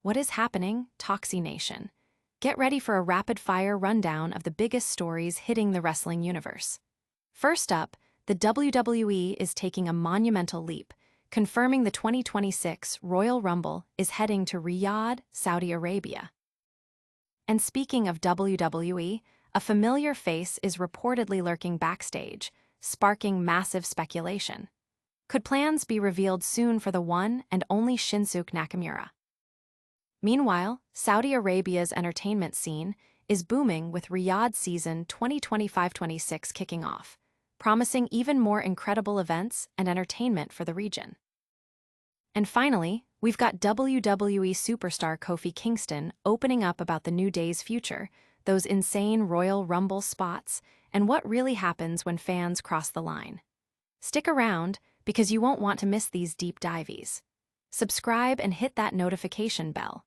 What is happening, Toxie Nation? Get ready for a rapid-fire rundown of the biggest stories hitting the wrestling universe. First up, the WWE is taking a monumental leap, confirming the 2026 Royal Rumble is heading to Riyadh, Saudi Arabia. And speaking of WWE, a familiar face is reportedly lurking backstage, sparking massive speculation. Could plans be revealed soon for the one and only Shinsuke Nakamura? Meanwhile, Saudi Arabia's entertainment scene is booming with Riyadh season 2025-26 kicking off, promising even more incredible events and entertainment for the region. And finally, we've got WWE superstar Kofi Kingston opening up about the new day's future, those insane Royal Rumble spots, and what really happens when fans cross the line. Stick around, because you won't want to miss these deep dives. Subscribe and hit that notification bell.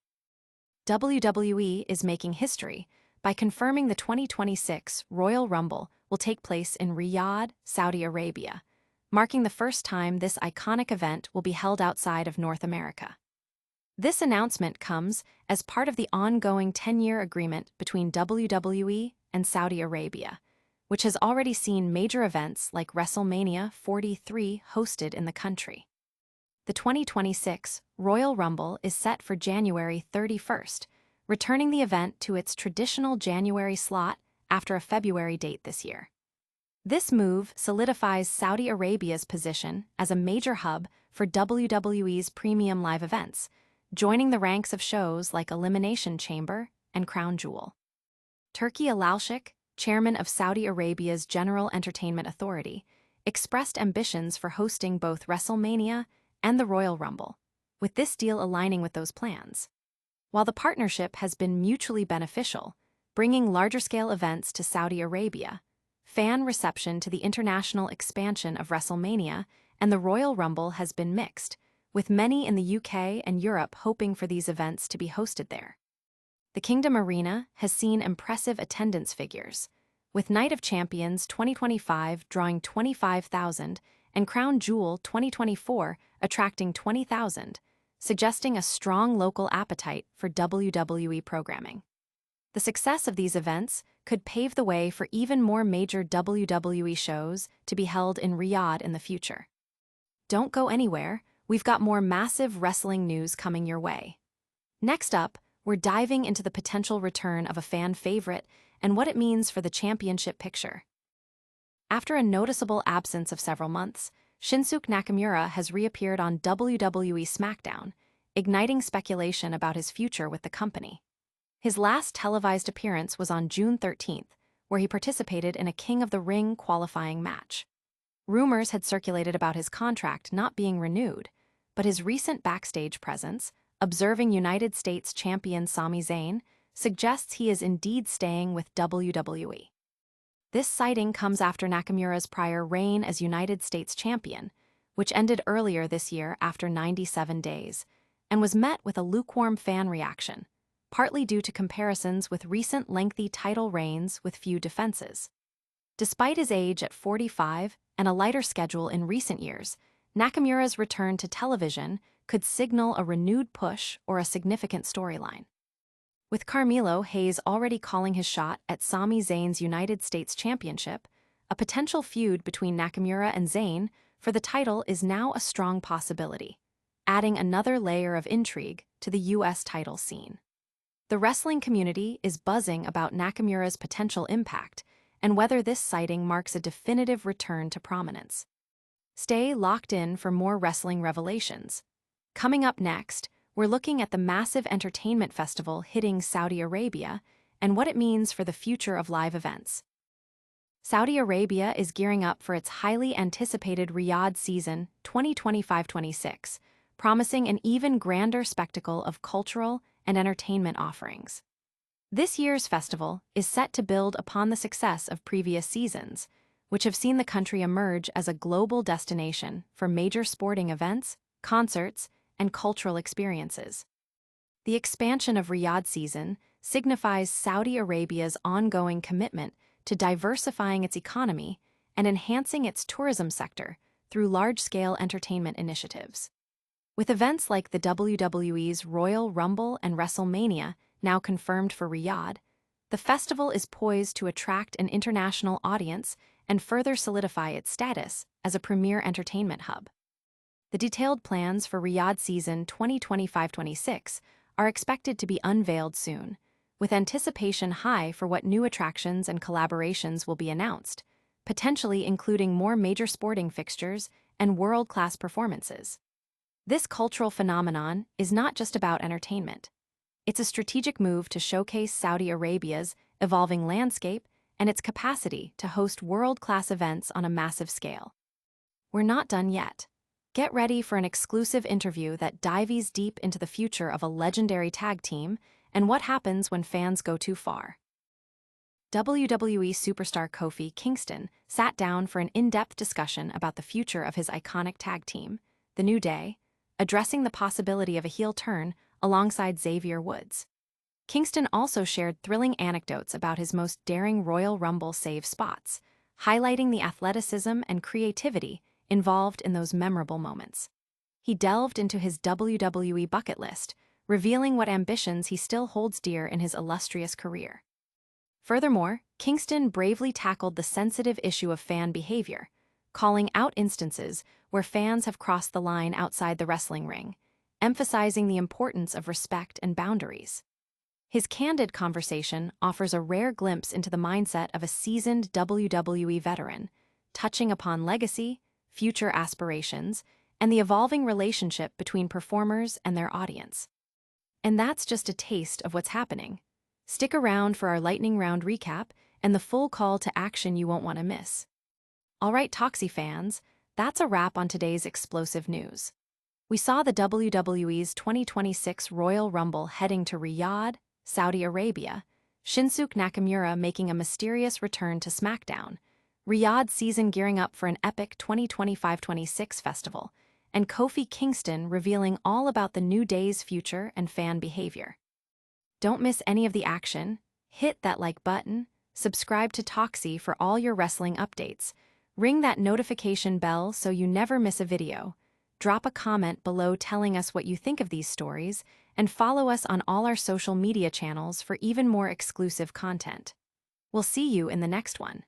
WWE is making history by confirming the 2026 Royal Rumble will take place in Riyadh, Saudi Arabia, marking the first time this iconic event will be held outside of North America. This announcement comes as part of the ongoing 10-year agreement between WWE and Saudi Arabia, which has already seen major events like WrestleMania 43 hosted in the country. The 2026 Royal Rumble is set for January 31st, returning the event to its traditional January slot after a February date this year. This move solidifies Saudi Arabia's position as a major hub for WWE's premium live events, joining the ranks of shows like Elimination Chamber and Crown Jewel. Turki Al-Sheikh, chairman of Saudi Arabia's General Entertainment Authority, expressed ambitions for hosting both WrestleMania and the Royal Rumble, with this deal aligning with those plans. While the partnership has been mutually beneficial, bringing larger-scale events to Saudi Arabia, fan reception to the international expansion of WrestleMania and the Royal Rumble has been mixed, with many in the UK and Europe hoping for these events to be hosted there. The Kingdom Arena has seen impressive attendance figures, with Night of Champions 2025 drawing 25,000 and Crown Jewel 2024 attracting 20,000, suggesting a strong local appetite for WWE programming. The success of these events could pave the way for even more major WWE shows to be held in Riyadh in the future. Don't go anywhere, we've got more massive wrestling news coming your way. Next up, we're diving into the potential return of a fan favorite and what it means for the championship picture. After a noticeable absence of several months, Shinsuke Nakamura has reappeared on WWE SmackDown, igniting speculation about his future with the company. His last televised appearance was on June 13th, where he participated in a King of the Ring qualifying match. Rumors had circulated about his contract not being renewed, but his recent backstage presence, observing United States champion Sami Zayn, suggests he is indeed staying with WWE. This sighting comes after Nakamura's prior reign as United States champion, which ended earlier this year after 97 days, and was met with a lukewarm fan reaction, partly due to comparisons with recent lengthy title reigns with few defenses. Despite his age at 45 and a lighter schedule in recent years, Nakamura's return to television could signal a renewed push or a significant storyline. With Carmelo Hayes already calling his shot at Sami Zayn's United States Championship, a potential feud between Nakamura and Zayn for the title is now a strong possibility, adding another layer of intrigue to the U.S. title scene. The wrestling community is buzzing about Nakamura's potential impact and whether this sighting marks a definitive return to prominence. Stay locked in for more wrestling revelations. Coming up next, we're looking at the massive entertainment festival hitting Saudi Arabia and what it means for the future of live events. Saudi Arabia is gearing up for its highly anticipated Riyadh season 2025-26, promising an even grander spectacle of cultural and entertainment offerings. This year's festival is set to build upon the success of previous seasons, which have seen the country emerge as a global destination for major sporting events, concerts, and cultural experiences. The expansion of Riyadh season signifies Saudi Arabia's ongoing commitment to diversifying its economy and enhancing its tourism sector through large-scale entertainment initiatives. With events like the WWE's Royal Rumble and WrestleMania now confirmed for Riyadh, the festival is poised to attract an international audience and further solidify its status as a premier entertainment hub. The detailed plans for Riyadh season 2025-26 are expected to be unveiled soon, with anticipation high for what new attractions and collaborations will be announced, potentially including more major sporting fixtures and world-class performances. This cultural phenomenon is not just about entertainment. It's a strategic move to showcase Saudi Arabia's evolving landscape and its capacity to host world-class events on a massive scale. We're not done yet. Get ready for an exclusive interview that dives deep into the future of a legendary tag team and what happens when fans go too far. WWE superstar Kofi Kingston sat down for an in-depth discussion about the future of his iconic tag team, The New Day, addressing the possibility of a heel turn alongside Xavier Woods. Kingston also shared thrilling anecdotes about his most daring Royal Rumble save spots, highlighting the athleticism and creativity involved in those memorable moments. He delved into his WWE bucket list, revealing what ambitions he still holds dear in his illustrious career. Furthermore, Kingston bravely tackled the sensitive issue of fan behavior, calling out instances where fans have crossed the line outside the wrestling ring, emphasizing the importance of respect and boundaries. His candid conversation offers a rare glimpse into the mindset of a seasoned WWE veteran, touching upon legacy, future aspirations, and the evolving relationship between performers and their audience. And that's just a taste of what's happening. Stick around for our lightning round recap and the full call to action you won't want to miss. All right, Toxie fans, that's a wrap on today's explosive news. We saw the WWE's 2026 Royal Rumble heading to Riyadh, Saudi Arabia, Shinsuke Nakamura making a mysterious return to SmackDown, Riyadh season gearing up for an epic 2025-26 festival, and Kofi Kingston revealing all about the New Day's future and fan behavior. Don't miss any of the action. Hit that like button, subscribe to Toxie for all your wrestling updates, ring that notification bell so you never miss a video, drop a comment below telling us what you think of these stories, and follow us on all our social media channels for even more exclusive content. We'll see you in the next one.